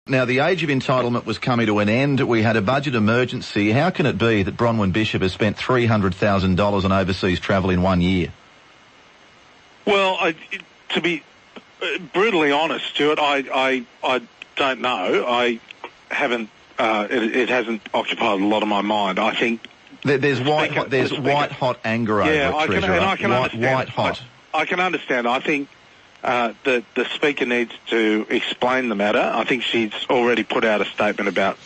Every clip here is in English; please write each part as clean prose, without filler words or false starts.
Now, the age of entitlement was coming to an end. We had a budget emergency. How can it be that Bronwyn Bishop has spent $300,000 on overseas travel in 1 year? Well, to be brutally honest, Stuart, I don't know. I haven't. It hasn't occupied a lot of my mind. I think there's white-hot anger over it, Treasurer. I can understand. White-hot. I can understand. I think the Speaker needs to explain the matter. I think she's already put out a statement about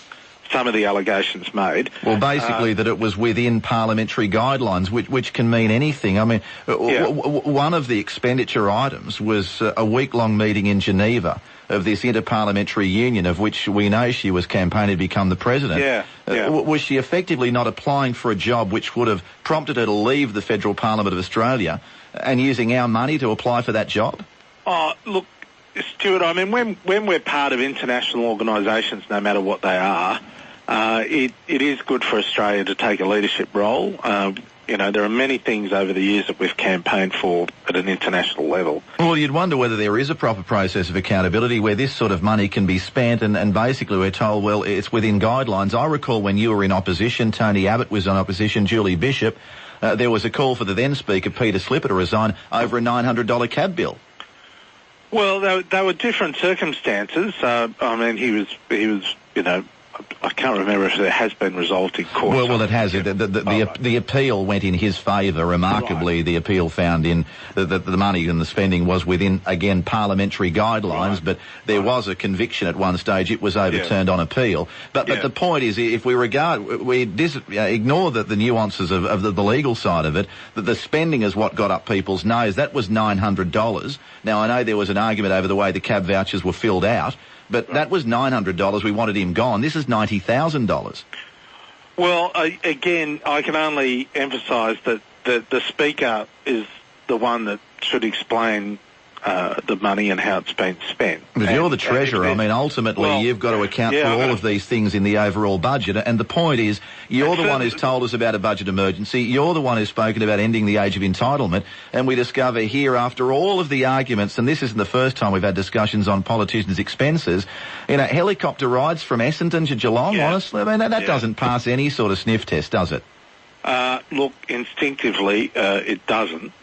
some of the allegations made. Well, basically that it was within parliamentary guidelines, which can mean anything. I mean, one of the expenditure items was a week-long meeting in Geneva of this interparliamentary union, of which we know she was campaigning to become the president. Was she effectively not applying for a job which would have prompted her to leave the Federal Parliament of Australia and using our money to apply for that job? Oh, look, Stuart, I mean, when we're part of international organisations, no matter what they are, it is good for Australia to take a leadership role. You know, there are many things over the years that we've campaigned for at an international level. Well, you'd wonder whether there is a proper process of accountability where this sort of money can be spent and basically we're told, well, it's within guidelines. I recall when you were in opposition, Tony Abbott was in opposition, Julie Bishop, there was a call for the then Speaker, Peter Slipper, to resign over a $900 cab bill. Well, they were different circumstances. I mean, he was, you know, I can't remember if there has been resolved in court. Well, it has. The appeal went in his favour. Remarkably, right. The appeal found in that the money and the spending was within, again, parliamentary guidelines, right. But there was a conviction at one stage. It was overturned on appeal. But the point is, if we ignore the nuances of the legal side of it, that the spending is what got up people's nose. That was $900. Now, I know there was an argument over the way the cab vouchers were filled out, but that was $900. We wanted him gone. This is $90,000. Well, again, I can only emphasise that the Speaker is the one that should explain the money and how it's been spent. But you're the Treasurer. I mean, ultimately, you've got to account for all of these things in the overall budget. And the point is, you're the one who's told us about a budget emergency. You're the one who's spoken about ending the age of entitlement. And we discover here, after all of the arguments, and this isn't the first time we've had discussions on politicians' expenses, you know, helicopter rides from Essendon to Geelong, honestly, I mean, that doesn't pass any sort of sniff test, does it? Look, instinctively, it doesn't.